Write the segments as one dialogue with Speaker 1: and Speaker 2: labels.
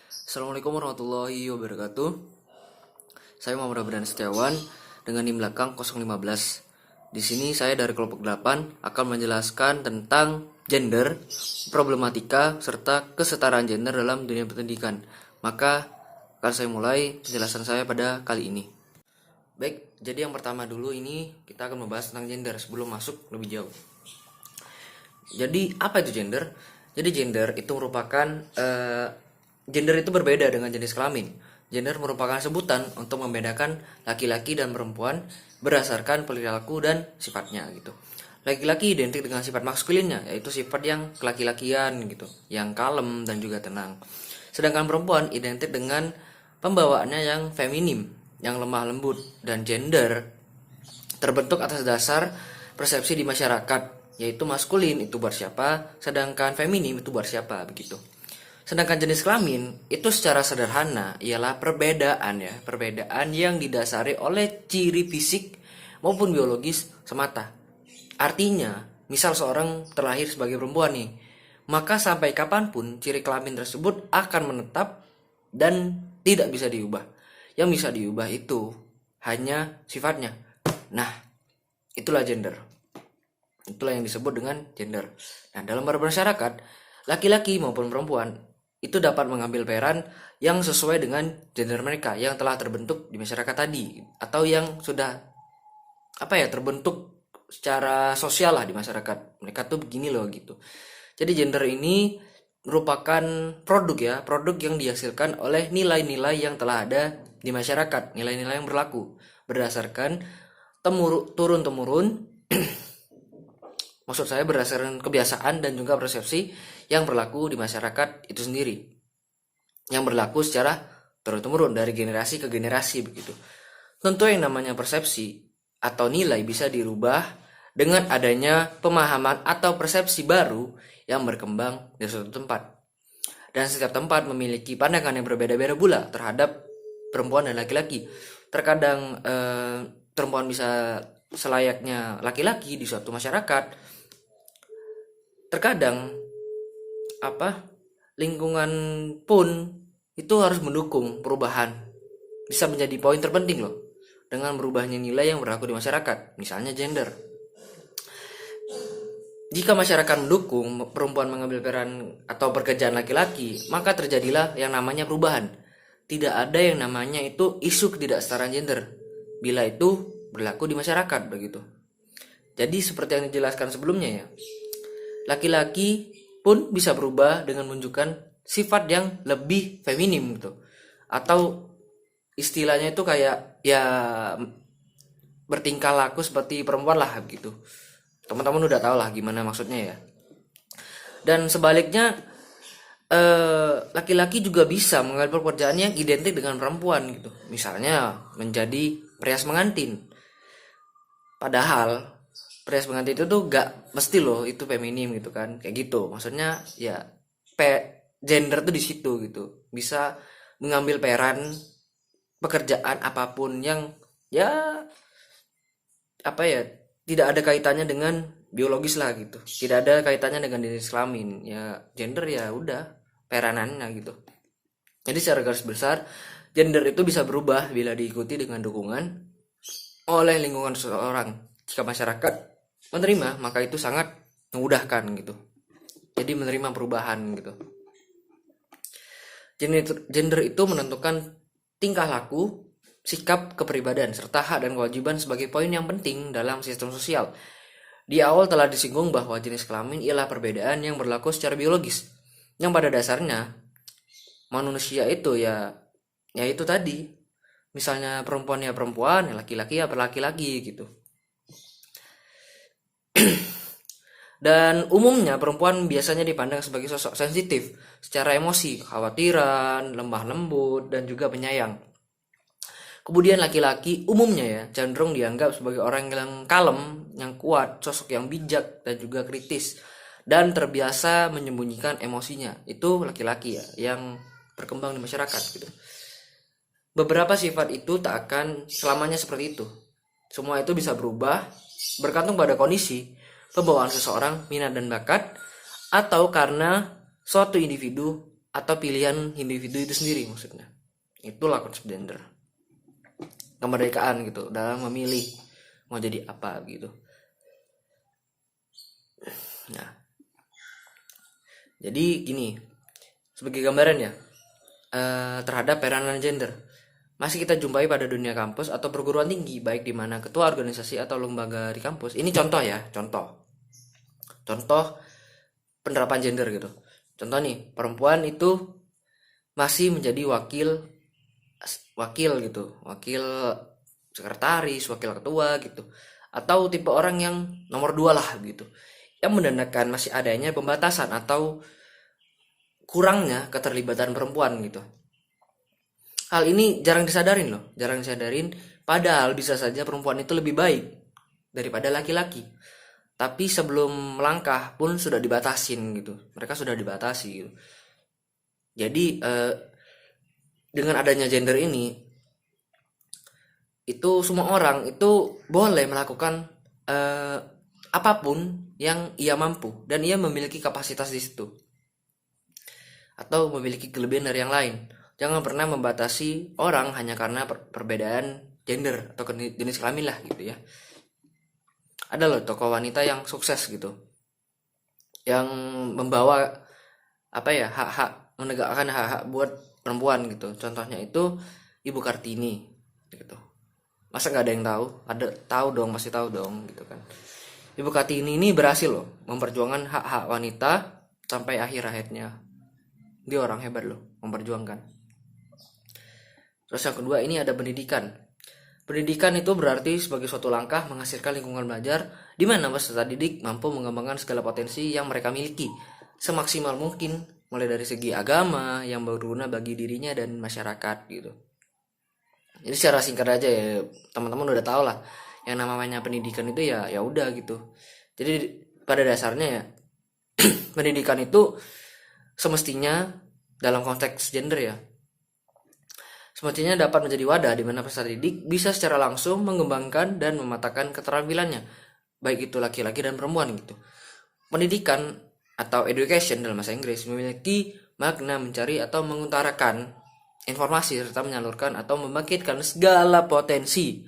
Speaker 1: Assalamualaikum warahmatullahi wabarakatuh. Saya Muhammad Abdan Setiawan dengan NIM belakang 015. Di sini saya dari kelompok 8 akan menjelaskan tentang gender, problematika, serta kesetaraan gender dalam dunia pendidikan. Maka akan saya mulai penjelasan saya pada kali ini. Baik, jadi yang pertama dulu ini kita akan membahas tentang gender sebelum masuk lebih jauh. Jadi apa itu gender? Jadi gender itu merupakan gender itu berbeda dengan jenis kelamin. Gender merupakan sebutan untuk membedakan laki-laki dan perempuan berdasarkan perilaku dan sifatnya gitu. Laki-laki identik dengan sifat maskulinnya, yaitu sifat yang kelaki-lakian gitu, yang kalem dan juga tenang. Sedangkan perempuan identik dengan pembawaannya yang feminim, yang lemah lembut. Dan gender terbentuk atas dasar persepsi di masyarakat, yaitu maskulin itu buat siapa, sedangkan feminim itu buat siapa begitu. Sedangkan jenis kelamin itu secara sederhana ialah perbedaan yang didasari oleh ciri fisik maupun biologis semata. Artinya, misal seorang terlahir sebagai perempuan nih, maka sampai kapanpun ciri kelamin tersebut akan menetap dan tidak bisa diubah. Yang bisa diubah itu hanya sifatnya. Nah, itulah gender. Itulah yang disebut dengan gender. Nah, dalam bermasyarakat, laki-laki maupun perempuan itu dapat mengambil peran yang sesuai dengan gender mereka yang telah terbentuk di masyarakat tadi, atau yang sudah terbentuk secara sosial lah di masyarakat. Mereka tuh begini loh gitu. Jadi gender ini merupakan produk yang dihasilkan oleh nilai-nilai yang telah ada di masyarakat, nilai-nilai yang berlaku berdasarkan turun-temurun maksud saya berdasarkan kebiasaan dan juga persepsi yang berlaku di masyarakat itu sendiri, yang berlaku secara turun-temurun dari generasi ke generasi begitu. Tentu yang namanya persepsi atau nilai bisa dirubah dengan adanya pemahaman atau persepsi baru yang berkembang di suatu tempat. Dan setiap tempat memiliki pandangan yang berbeda-beda pula terhadap perempuan dan laki-laki. Terkadang perempuan bisa selayaknya laki-laki di suatu masyarakat. Terkadang lingkungan pun itu harus mendukung perubahan. Bisa menjadi poin terpenting loh dengan berubahnya nilai yang berlaku di masyarakat, misalnya gender. Jika masyarakat mendukung perempuan mengambil peran atau pekerjaan laki-laki, maka terjadilah yang namanya perubahan. Tidak ada yang namanya itu isu ketidaksetaraan gender bila itu berlaku di masyarakat begitu. Jadi seperti yang dijelaskan sebelumnya ya, laki-laki pun bisa berubah dengan menunjukkan sifat yang lebih feminim gitu, atau istilahnya itu kayak ya bertingkah laku seperti perempuan lah gitu. Teman-teman udah tahu lah gimana maksudnya ya. Dan sebaliknya laki-laki juga bisa mengambil pekerjaan yang identik dengan perempuan gitu, misalnya menjadi perias pengantin. Padahal perias pengantin itu tuh gak mesti loh itu feminim gitu kan, kayak gitu. Maksudnya ya gender tuh di situ gitu, bisa mengambil peran pekerjaan apapun yang ya tidak ada kaitannya dengan biologis lah gitu, tidak ada kaitannya dengan jenis kelamin ya. Gender ya udah peranannya gitu. Jadi secara garis besar gender itu bisa berubah bila diikuti dengan dukungan oleh lingkungan seseorang. Jika masyarakat menerima, maka itu sangat memudahkan gitu. Jadi menerima perubahan gitu. Gender itu menentukan tingkah laku, sikap, kepribadian, serta hak dan kewajiban sebagai poin yang penting dalam sistem sosial. Di awal telah disinggung bahwa jenis kelamin ialah perbedaan yang berlaku secara biologis, yang pada dasarnya manusia itu ya itu tadi. Misalnya perempuan ya perempuan, ya laki-laki ya laki-laki gitu. Dan umumnya perempuan biasanya dipandang sebagai sosok sensitif secara emosi, kekhawatiran, lemah lembut, dan juga penyayang. Kemudian laki-laki umumnya ya cenderung dianggap sebagai orang yang kalem, yang kuat, sosok yang bijak dan juga kritis, dan terbiasa menyembunyikan emosinya. Itu laki-laki ya yang berkembang di masyarakat gitu. Beberapa sifat itu tak akan selamanya seperti itu. Semua itu bisa berubah bergantung pada kondisi, pembawaan seseorang, minat dan bakat, atau karena suatu individu atau pilihan individu itu sendiri maksudnya. Itulah konsep gender. Kemerdekaan gitu dalam memilih mau jadi apa gitu. Nah, jadi gini, sebagai gambaran ya, terhadap peranan gender masih kita jumpai pada dunia kampus atau perguruan tinggi, baik di mana ketua organisasi atau lembaga di kampus. Ini contoh ya, contoh penerapan gender gitu. Contoh nih, perempuan itu masih menjadi wakil gitu, wakil sekretaris, wakil ketua gitu, atau tipe orang yang nomor 2 lah gitu, yang menandakan masih adanya pembatasan atau kurangnya keterlibatan perempuan gitu. Hal ini jarang disadarin, padahal bisa saja perempuan itu lebih baik daripada laki-laki. Tapi sebelum melangkah pun sudah dibatasin gitu. Mereka sudah dibatasi gitu. Jadi dengan adanya gender ini, itu semua orang itu boleh melakukan apapun yang ia mampu dan ia memiliki kapasitas di situ atau memiliki kelebihan dari yang lain. Jangan pernah membatasi orang hanya karena perbedaan gender atau jenis kelamin lah gitu ya. Ada loh tokoh wanita yang sukses gitu, yang membawa hak-hak, menegakkan hak-hak buat perempuan gitu. Contohnya itu Ibu Kartini gitu. Masa nggak ada yang tahu? Tahu dong, masih tahu dong gitu kan. Ibu Kartini ini berhasil loh memperjuangkan hak-hak wanita sampai akhir-akhirnya. Dia orang hebat loh, memperjuangkan. Terus yang kedua ini ada pendidikan. Pendidikan itu berarti sebagai suatu langkah menghasilkan lingkungan belajar di mana peserta didik mampu mengembangkan segala potensi yang mereka miliki semaksimal mungkin, mulai dari segi agama yang berguna bagi dirinya dan masyarakat gitu. Jadi secara singkat aja ya, teman-teman udah tahu lah yang namanya pendidikan itu ya udah gitu. Jadi pada dasarnya ya pendidikan itu semestinya dalam konteks gender ya, semestinya dapat menjadi wadah di mana peserta didik bisa secara langsung mengembangkan dan mematahkan keterampilannya, baik itu laki-laki dan perempuan gitu. Pendidikan atau education dalam bahasa Inggris memiliki makna mencari atau mengutarakan informasi serta menyalurkan atau membangkitkan segala potensi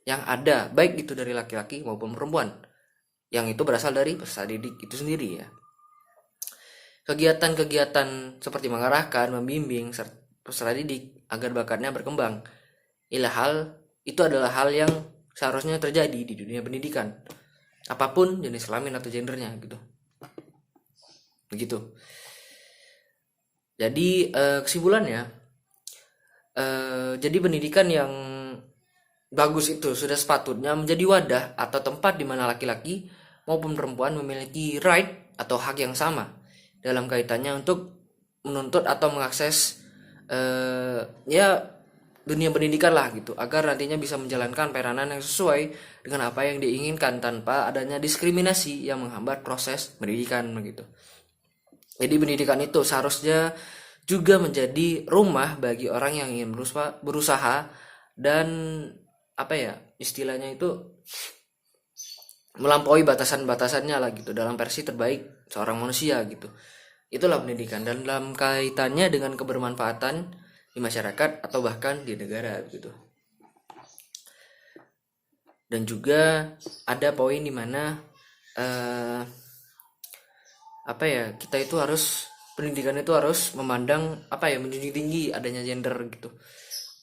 Speaker 1: yang ada, baik itu dari laki-laki maupun perempuan, yang itu berasal dari peserta didik itu sendiri ya. Kegiatan-kegiatan seperti mengarahkan, membimbing peserta didik agar bakatnya berkembang. Itu adalah hal yang seharusnya terjadi di dunia pendidikan, apapun jenis kelamin atau gendernya gitu. Begitu. Jadi kesimpulannya, jadi pendidikan yang bagus itu sudah sepatutnya menjadi wadah atau tempat di mana laki-laki maupun perempuan memiliki right atau hak yang sama dalam kaitannya untuk menuntut atau mengakses dunia pendidikan lah gitu, agar nantinya bisa menjalankan peranan yang sesuai dengan apa yang diinginkan tanpa adanya diskriminasi yang menghambat proses pendidikan begitu. Jadi pendidikan itu seharusnya juga menjadi rumah bagi orang yang ingin berusaha dan istilahnya itu melampaui batasan-batasannya lah gitu dalam versi terbaik seorang manusia gitu. Itulah pendidikan dan dalam kaitannya dengan kebermanfaatan di masyarakat atau bahkan di negara gitu. Dan juga ada poin di mana kita itu harus, pendidikan itu harus memandang menjunjung tinggi adanya gender gitu.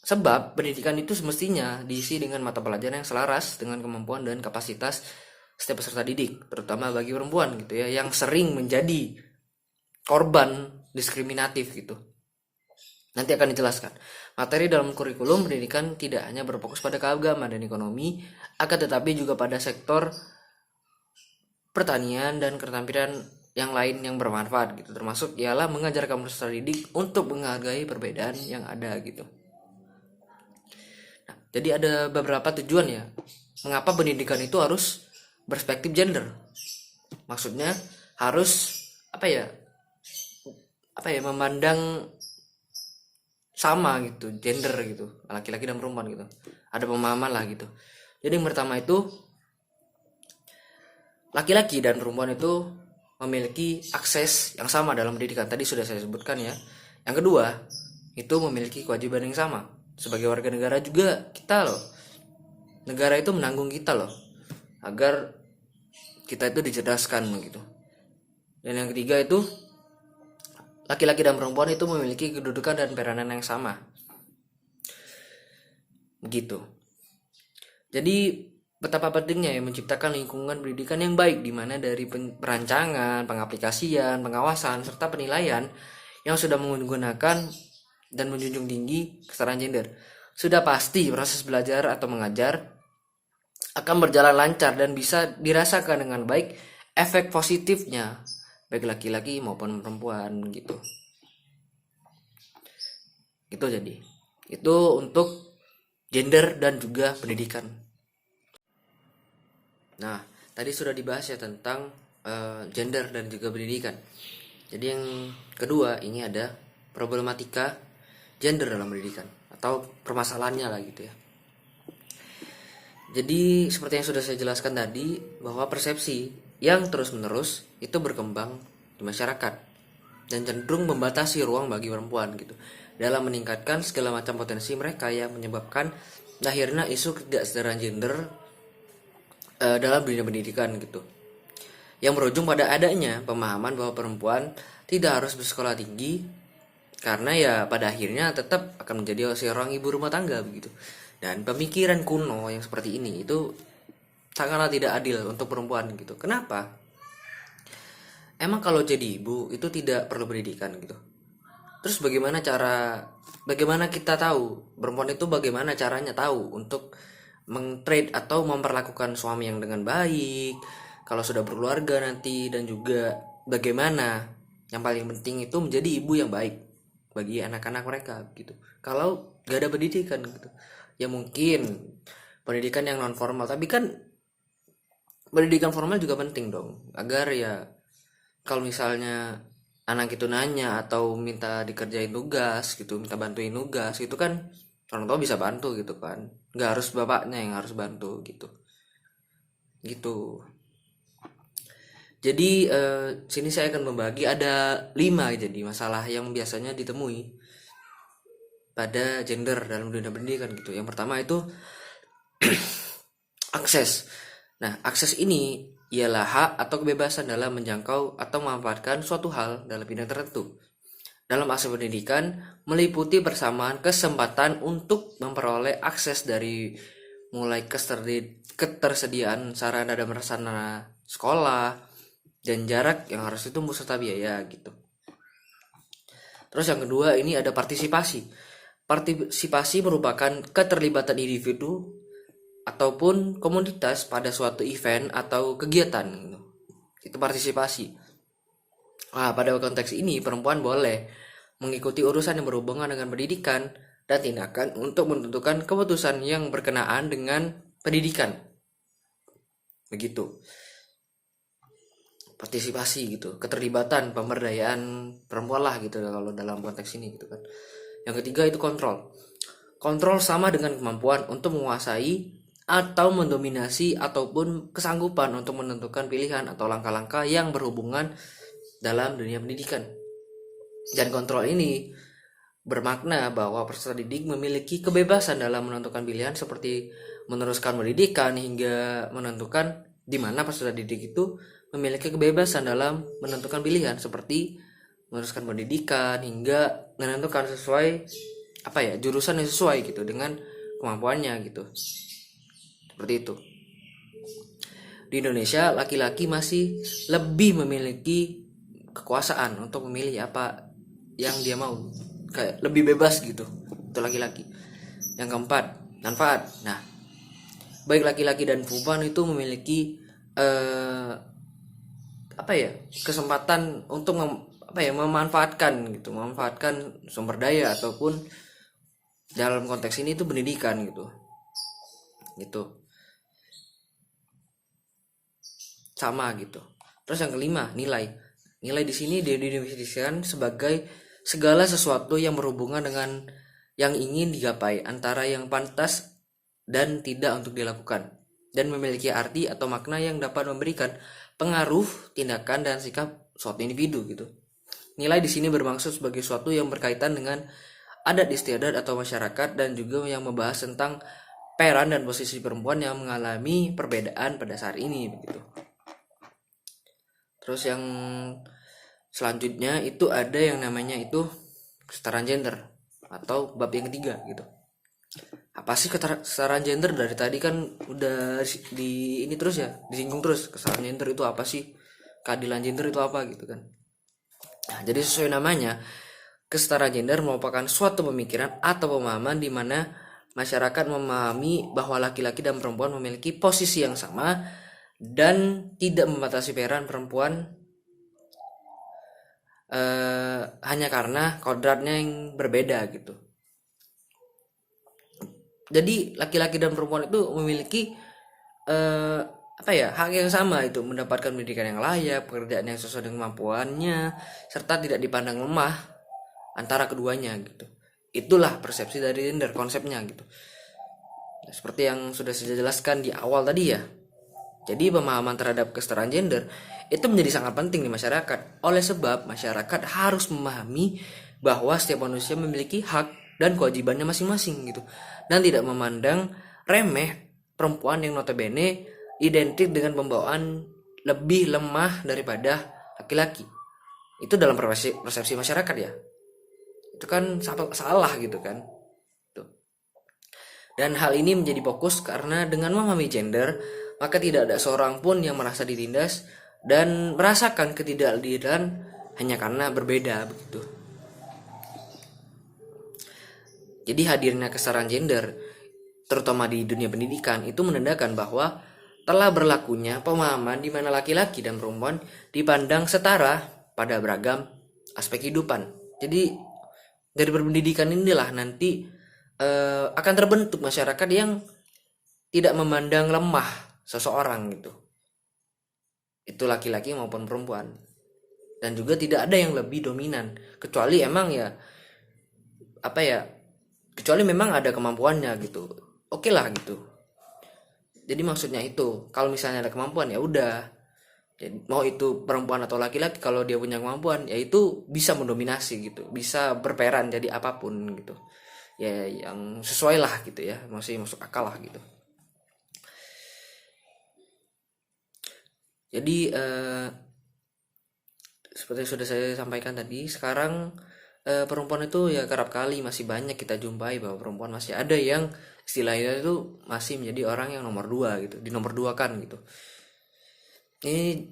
Speaker 1: Sebab pendidikan itu semestinya diisi dengan mata pelajaran yang selaras dengan kemampuan dan kapasitas setiap peserta didik, terutama bagi perempuan gitu ya, yang sering menjadi korban diskriminatif gitu. Nanti akan dijelaskan. Materi dalam kurikulum pendidikan tidak hanya berfokus pada keagamaan dan ekonomi, akan tetapi juga pada sektor pertanian dan keterampilan yang lain yang bermanfaat gitu. Termasuk ialah mengajarkan peserta didik untuk menghargai perbedaan yang ada gitu. Nah, jadi ada beberapa tujuan ya, mengapa pendidikan itu harus berperspektif gender. Maksudnya harus memandang sama gitu, gender gitu, laki-laki dan perempuan gitu. Ada pemahaman lah gitu. Jadi yang pertama itu laki-laki dan perempuan itu memiliki akses yang sama dalam pendidikan. Tadi sudah saya sebutkan ya. Yang kedua, itu memiliki kewajiban yang sama. Sebagai warga negara juga kita loh. Negara itu menanggung kita loh agar kita itu dicerdaskan gitu. Dan yang ketiga itu laki-laki dan perempuan itu memiliki kedudukan dan peranan yang sama. Begitu. Jadi betapa pentingnya ya menciptakan lingkungan pendidikan yang baik, di mana dari perancangan, pengaplikasian, pengawasan, serta penilaian yang sudah menggunakan dan menjunjung tinggi kesetaraan gender. Sudah pasti proses belajar atau mengajar akan berjalan lancar dan bisa dirasakan dengan baik efek positifnya baik laki-laki maupun perempuan gitu. Itu jadi. Itu untuk gender dan juga pendidikan. Nah, tadi sudah dibahas ya tentang gender dan juga pendidikan. Jadi yang kedua ini ada problematika gender dalam pendidikan atau permasalahannya lah gitu ya. Jadi seperti yang sudah saya jelaskan tadi, bahwa persepsi yang terus-menerus itu berkembang di masyarakat dan cenderung membatasi ruang bagi perempuan gitu dalam meningkatkan segala macam potensi mereka yang menyebabkan lahirnya isu ketidaksetaraan gender dalam dunia pendidikan gitu, yang berujung pada adanya pemahaman bahwa perempuan tidak harus bersekolah tinggi karena ya pada akhirnya tetap akan menjadi seorang ibu rumah tangga begitu. Dan pemikiran kuno yang seperti ini itu sangatlah tidak adil untuk perempuan gitu. Kenapa? Emang kalau jadi ibu itu tidak perlu pendidikan gitu. Terus bagaimana kita tahu perempuan itu bagaimana caranya tahu untuk meng-treat atau memperlakukan suami yang dengan baik kalau sudah berkeluarga nanti, dan juga bagaimana yang paling penting itu menjadi ibu yang baik bagi anak-anak mereka gitu. Kalau gak ada pendidikan gitu. Ya mungkin pendidikan yang non formal, tapi kan pendidikan formal juga penting dong, agar ya kalau misalnya anak itu nanya atau minta dikerjain tugas gitu, minta bantuin tugas gitu kan, orang tua bisa bantu gitu kan, nggak harus bapaknya yang harus bantu gitu. Jadi sini saya akan membagi ada 5 jadi masalah yang biasanya ditemui pada gender dalam dunia pendidikan gitu. Yang pertama itu akses. Nah, akses ini ialah hak atau kebebasan dalam menjangkau atau memanfaatkan suatu hal dalam bidang tertentu. Dalam akses pendidikan meliputi persamaan kesempatan untuk memperoleh akses dari mulai ketersediaan sarana dan prasarana sekolah dan jarak yang harus ditempuh serta biaya gitu. Terus yang kedua ini ada partisipasi. Partisipasi merupakan keterlibatan individu ataupun komunitas pada suatu event atau kegiatan gitu. Itu partisipasi. Nah, pada konteks ini perempuan boleh mengikuti urusan yang berhubungan dengan pendidikan dan tindakan untuk menentukan keputusan yang berkenaan dengan pendidikan. Begitu. Partisipasi gitu, keterlibatan, pemberdayaan perempuan lah gitu kalau dalam konteks ini gitu kan. Yang ketiga itu kontrol. Kontrol sama dengan kemampuan untuk menguasai atau mendominasi ataupun kesanggupan untuk menentukan pilihan atau langkah-langkah yang berhubungan dalam dunia pendidikan. Dan kontrol ini bermakna bahwa peserta didik memiliki kebebasan dalam menentukan pilihan seperti meneruskan pendidikan hingga menentukan di mana peserta didik itu memiliki kebebasan dalam menentukan pilihan seperti meneruskan pendidikan hingga menentukan sesuai jurusan yang sesuai gitu dengan kemampuannya gitu. Seperti itu. Di Indonesia laki-laki masih lebih memiliki kekuasaan untuk memilih apa yang dia mau, kayak lebih bebas gitu untuk laki-laki. Yang keempat, manfaat. Nah, baik laki-laki dan perempuan itu memiliki kesempatan untuk memanfaatkan sumber daya ataupun dalam konteks ini itu pendidikan gitu sama gitu. Terus yang kelima, nilai di sini didefinisikan sebagai segala sesuatu yang berhubungan dengan yang ingin digapai antara yang pantas dan tidak untuk dilakukan, dan memiliki arti atau makna yang dapat memberikan pengaruh tindakan dan sikap suatu individu gitu. Nilai di sini bermaksud sebagai suatu yang berkaitan dengan adat istiadat atau masyarakat, dan juga yang membahas tentang peran dan posisi perempuan yang mengalami perbedaan pada saat ini begitu. Terus yang selanjutnya itu ada yang namanya itu kesetaraan gender atau bab yang ketiga gitu. Apa sih kesetaraan gender? Dari tadi kan udah di ini terus ya, disinggung terus. Kesetaraan gender itu apa sih? Keadilan gender itu apa gitu kan. Nah, jadi sesuai namanya, kesetaraan gender merupakan suatu pemikiran atau pemahaman di mana masyarakat memahami bahwa laki-laki dan perempuan memiliki posisi yang sama dan tidak membatasi peran perempuan hanya karena kodratnya yang berbeda gitu. Jadi laki-laki dan perempuan itu memiliki hak yang sama, itu mendapatkan pendidikan yang layak, pekerjaan yang sesuai dengan kemampuannya, serta tidak dipandang lemah antara keduanya gitu. Itulah persepsi dari gender, konsepnya gitu. Nah, seperti yang sudah saya jelaskan di awal tadi ya. Jadi pemahaman terhadap kesetaraan gender itu menjadi sangat penting di masyarakat. Oleh sebab masyarakat harus memahami bahwa setiap manusia memiliki hak dan kewajibannya masing-masing gitu, dan tidak memandang remeh perempuan yang notabene identik dengan pembawaan lebih lemah daripada laki-laki. Itu dalam persepsi masyarakat ya. Itu kan salah gitu kan. Tuh. Dan hal ini menjadi fokus karena dengan memahami gender, maka tidak ada seorang pun yang merasa ditindas dan merasakan ketidakadilan hanya karena berbeda begitu. Jadi hadirnya kesetaraan gender, terutama di dunia pendidikan, itu menandakan bahwa telah berlakunya pemahaman di mana laki-laki dan perempuan dipandang setara pada beragam aspek kehidupan. Jadi dari berpendidikan inilah nanti akan terbentuk masyarakat yang tidak memandang lemah seseorang gitu. Itu laki-laki maupun perempuan. Dan juga tidak ada yang lebih dominan, kecuali emang kecuali memang ada kemampuannya gitu. Oke lah gitu. Jadi maksudnya itu, kalau misalnya ada kemampuan ya udah. Jadi, mau itu perempuan atau laki-laki, kalau dia punya kemampuan ya itu bisa mendominasi gitu, bisa berperan jadi apapun gitu. Ya yang sesuai lah gitu ya, masih masuk akal lah gitu. Jadi seperti yang sudah saya sampaikan tadi, sekarang perempuan itu ya kerap kali masih banyak kita jumpai bahwa perempuan masih ada yang istilahnya itu masih menjadi orang yang nomor 2 gitu, dinomor 2 kan gitu. Ini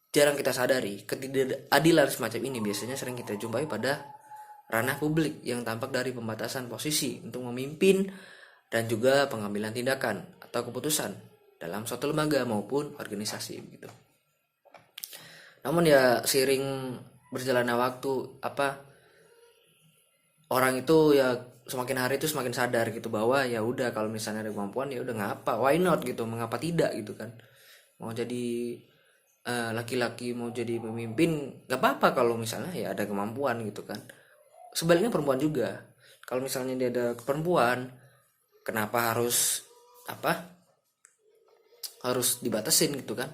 Speaker 1: jarang kita sadari. Ketidakadilan semacam ini biasanya sering kita jumpai pada ranah publik yang tampak dari pembatasan posisi untuk memimpin dan juga pengambilan tindakan atau keputusan dalam suatu lembaga maupun organisasi begitu. Namun ya seiring berjalannya waktu, orang itu ya semakin hari itu semakin sadar gitu bahwa ya udah, kalau misalnya ada kemampuan ya udah ngapa, why not gitu, mengapa tidak gitu kan. Mau jadi laki-laki mau jadi pemimpin nggak apa-apa kalau misalnya ya ada kemampuan gitu kan. Sebaliknya perempuan juga, kalau misalnya dia ada perempuan, kenapa harus harus dibatasin gitu kan.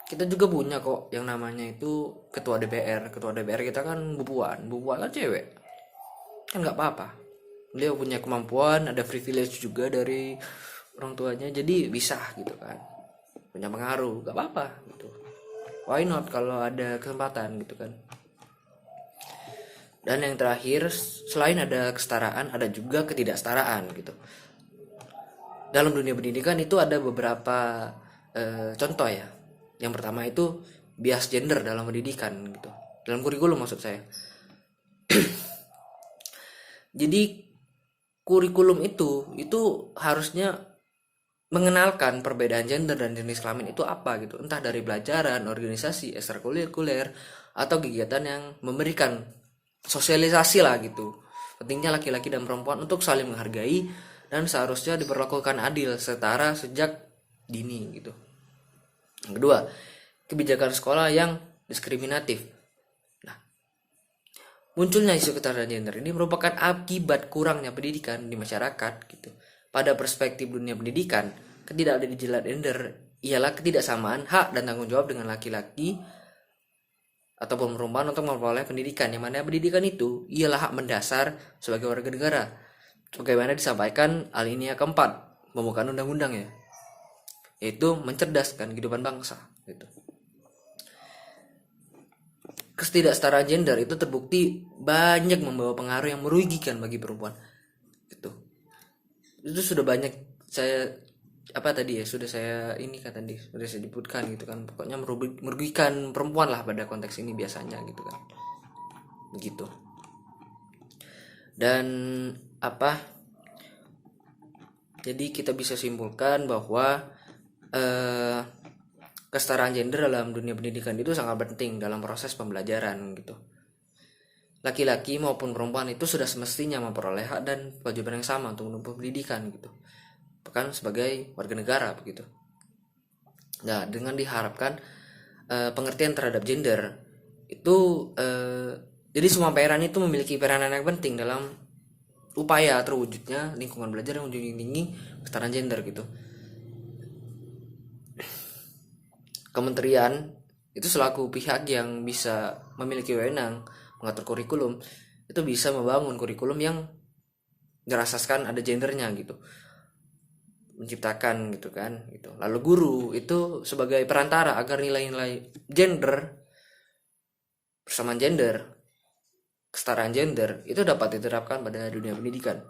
Speaker 1: Kita juga punya kok yang namanya itu ketua DPR kita kan bubuan kan cewek, kan nggak apa-apa, beliau punya kemampuan, ada privilege juga dari orang tuanya, jadi bisa gitu kan, punya pengaruh, nggak apa-apa gitu, why not kalau ada kesempatan gitu kan. Dan yang terakhir, selain ada kesetaraan, ada juga ketidaksetaraan gitu. Dalam dunia pendidikan itu ada beberapa contoh ya. Yang pertama itu bias gender dalam pendidikan gitu, dalam kurikulum maksud saya. Jadi kurikulum itu harusnya mengenalkan perbedaan gender dan jenis kelamin itu apa gitu, entah dari pelajaran, organisasi, ekstrakurikuler, atau kegiatan yang memberikan sosialisasi lah gitu, pentingnya laki-laki dan perempuan untuk saling menghargai dan seharusnya diperlakukan adil setara sejak dini gitu. Yang kedua, kebijakan sekolah yang diskriminatif. Nah, munculnya isu kesetaraan gender ini merupakan akibat kurangnya pendidikan di masyarakat gitu. Pada perspektif dunia pendidikan, ketidakadilan gender ialah ketidaksamaan hak dan tanggung jawab dengan laki-laki ataupun perempuan untuk memperoleh pendidikan, yang mana pendidikan itu ialah hak mendasar sebagai warga negara. Sebagaimana disampaikan alinea keempat pembukaan undang-undang ya, yaitu mencerdaskan kehidupan bangsa gitu. Ketidaksetaraan gender itu terbukti banyak membawa pengaruh yang merugikan bagi perempuan. Itu sudah banyak saya sudah saya sebutkan gitu kan. Pokoknya merugikan perempuan lah pada konteks ini biasanya gitu kan. Begitu. Dan jadi kita bisa simpulkan bahwa kesetaraan gender dalam dunia pendidikan itu sangat penting dalam proses pembelajaran gitu. Laki-laki maupun perempuan itu sudah semestinya memperoleh hak dan kewajiban yang sama untuk menempuh pendidikan gitu, bahkan sebagai warga negara begitu. Nah, dengan diharapkan pengertian terhadap gender itu jadi semua peran itu memiliki peranan yang penting dalam upaya terwujudnya lingkungan belajar yang menjunjung tinggi kesetaraan gender gitu. Kementerian itu selaku pihak yang bisa memiliki wewenang mengatur kurikulum, itu bisa membangun kurikulum yang dirasaskan ada gendernya gitu, menciptakan gitu kan gitu. Lalu guru itu sebagai perantara agar nilai-nilai gender, persamaan gender, kesetaraan gender itu dapat diterapkan pada dunia pendidikan.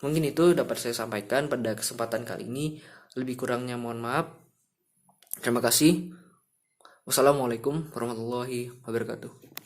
Speaker 1: Mungkin itu dapat saya sampaikan pada kesempatan kali ini. Lebih kurangnya mohon maaf. Terima kasih. Wassalamualaikum warahmatullahi wabarakatuh.